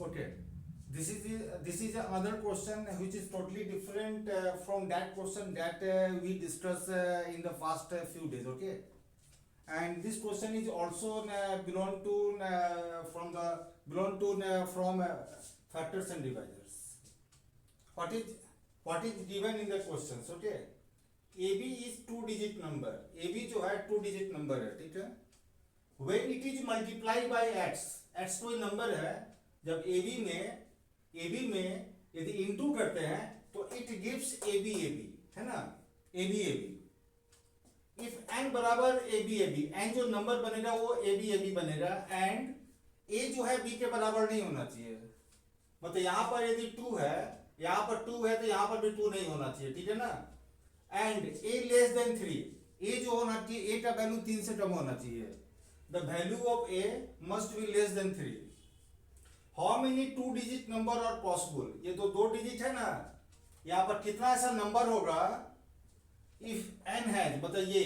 Okay. This is another question which is totally different from that question that we discussed in the past few days. Okay. And this question is also belong to from factors and divisors. What is given in the questions? Okay. AB is 2-digit number. AB जो है 2-digit number है, ठीक है. When it is multiplied by x, x कोई number है, जब AB में यदि इंटू करते हैं तो it gives AB है ना, AB. If n बराबर AB, n जो नंबर बनेगा वो AB बनेगा, and a जो है b के बराबर नहीं होना चाहिए. मतलब यहाँ पर यदि 2 है, यहाँ पर 2 है तो यहाँ पर भी 2 नहीं होना चाहिए, ठीक है ना. And a less than 3, a जो होना चाहिए, a का वैल्यू 3 से कम होना चाहिए. The value of a must be less than 3. How many 2-digit number are possible? ये तो 2 डिजिट है ना, यहाँ पर कितना ऐसा नंबर होगा if n has, मतलब ये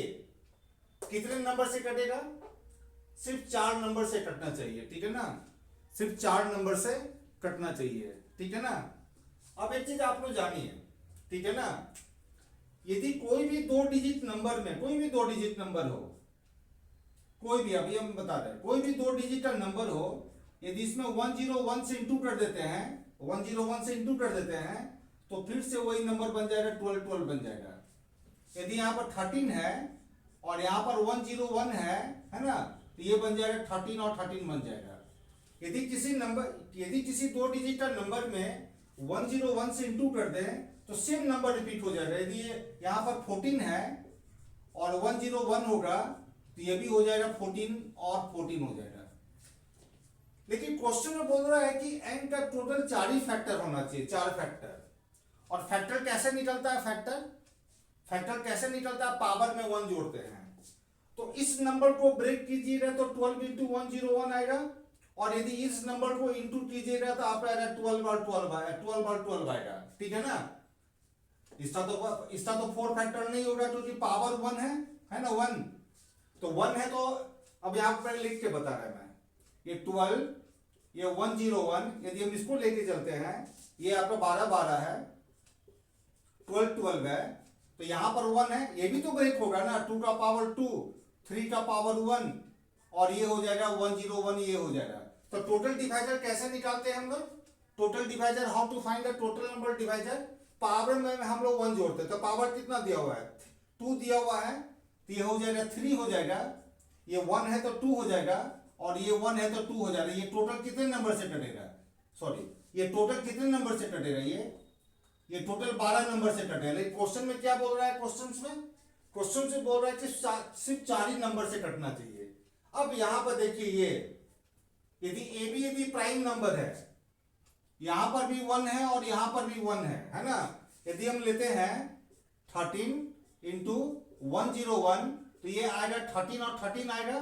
कितने नंबर से कटेगा? सिर्फ 4 नंबर से कटना चाहिए, ठीक है ना. सिर्फ 4 नंबर से कटना चाहिए, ठीक है ना. अब एक चीज आप लोग जानिए, ठीक है ना. यदि कोई भी 2 डिजिट नंबर में कोई भी 2 डिजिट नंबर हो, कोई भी, अभी हम बता रहे हैं, कोई भी 2 डिजिट का नंबर हो, यदि इसमें 101 से इंटू कर देते हैं, 101 से इंटू कर देते हैं तो फिर से वही नंबर बन जाएगा, 12 बन जाएगा. यदि यहाँ पर 13 है और यहाँ पर 101 है ना, तो ये बन जाएगा 13 और 13 बन जाएगा. यदि किसी 2 डिजिट का नंबर में 101 से इंटू कर दें तो सेम नंबर रिपीट हो जाएगा. यदि यहाँ पर 14 है और 101 होगा तो ये भी हो जाएगा 14 और 14 हो जाएगा. लेकिन क्वेश्चन में बोल रहा है कि n का टोटल 4 ही फैक्टर होना चाहिए, 4 फैक्टर. और फैक्टर कैसे निकलता है? फैक्टर कैसे निकलता है? पावर में 1 जोड़ते हैं. तो इस नंबर को ब्रेक कीजिएगा तो 12 इंटू 101 आएगा, और यदि इस नंबर को इंटू कीजिएगा तो आपका आएगा 12 बार 12 आएगा, ठीक है ना. इसका तो 4 फैक्टर नहीं होगा क्योंकि पावर 1 है ना, 1. तो 1 है तो अब यहाँ पर लिख के बता रहा है मैं, ये 12, ये 101, यदि हम इसको लेके चलते हैं, ये आपका 12 है, 12 है, तो यहाँ पर 1 है, ये भी तो ब्रेक होगा ना. 2 का पावर 2, 3 का पावर 1, और ये हो जाएगा 101, ये हो जाएगा. तो टोटल डिवाइजर कैसे निकालते हैं हम लोग? Total divisor, how to find the total number divisor? Power में हम लोग 1 जोड़ते हैं. तो पावर कितना दिया हुआ है? 2 दिया हुआ है, तो ये हो जाएगा 3 हो जाएगा. ये 1 है तो 2 हो जाएगा, और ये 1 है तो 2 हो जाएगा. ये टोटल कितने नंबर से कटेगा? ये टोटल कितने नंबर से कटेगा? ये टोटल 12 नंबर से कटेगा. लेकिन क्वेश्चन में क्या बोल रहा है? क्वेश्चन से बोल रहा है कि सिर्फ 4 ही नंबर से कटना चाहिए. अब यहां पर देखिए, ये यदि प्राइम नंबर है, यहां पर भी 1 है और यहां पर भी 1 है ना. यदि हम लेते हैं 13 इंटू 101 तो ये आएगा 13 और 13 आएगा.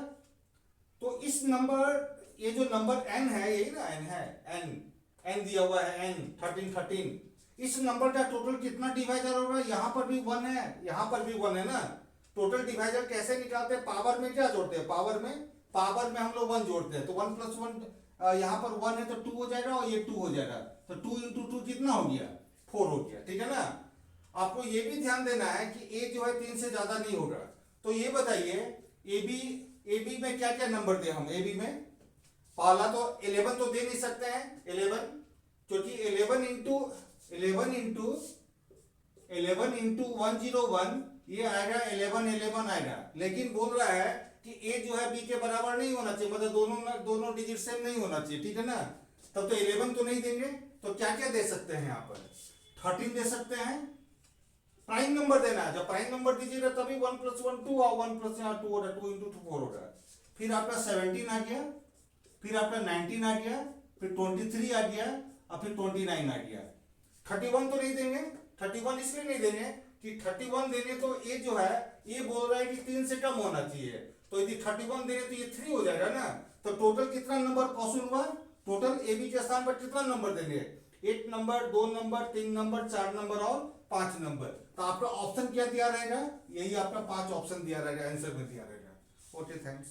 तो इस नंबर, ये जो नंबर n है, यही ना n है, n दिया हुआ है, n 13. इस नंबर का टोटल कितना डिवाइजर होगा? यहाँ पर भी 1 है, यहाँ पर भी 1 है ना. टोटल डिवाइजर कैसे निकालते हैं? पावर में क्या जोड़ते हैं? पावर में हम लोग 1 जोड़ते हैं. तो 1 + 1, यहाँ पर 1 है तो 2 हो जाएगा, और ये 2 हो जाएगा. तो 2 इंटू 2 कितना हो गया? 4 हो गया, ठीक है ना. आपको ये भी ध्यान देना है कि a जो है 3 से ज्यादा नहीं होगा. तो ये बताइए AB में क्या क्या नंबर दे हम? AB में पहला तो 11 तो दे नहीं सकते हैं, 11, क्योंकि 11 इंटू 101 ये आएगा 11 आएगा. लेकिन बोल रहा है कि a जो है b के बराबर नहीं होना चाहिए, मतलब दोनों डिजिट सेम नहीं होना चाहिए, ठीक है ना. तब तो 11 तो नहीं देंगे. तो क्या क्या दे सकते हैं? यहाँ पर 13 दे सकते हैं. प्राइम नंबर देना है. जब प्राइम नंबर दीजिएगा तभी 1 + 1 2 और 1 + 2 होगा, 2 इंटू 4 होगा. फिर आपका 17 आ गया, फिर आपका 19 आ गया, फिर 23 आ गया, और फिर 29 आ गया. 31 तो नहीं देंगे. 31 इसलिए नहीं देंगे कि 31 देंगे तो ये जो है, ये बोल रहा है कि 3 से कम होना चाहिए. तो यदि 31 देंगे तो ये 3 हो जाएगा ना. तो टोटल कितना नंबर पॉसिबल हुआ? टोटल AB के स्थान पर कितना नंबर देंगे? 1 नंबर, 2 नंबर, 3 नंबर, 4 नंबर और 5 नंबर. तो आपका ऑप्शन क्या दिया रहेगा? यही आपका 5 ऑप्शन दिया रहेगा, आंसर में दिया रहेगा. Okay, thanks.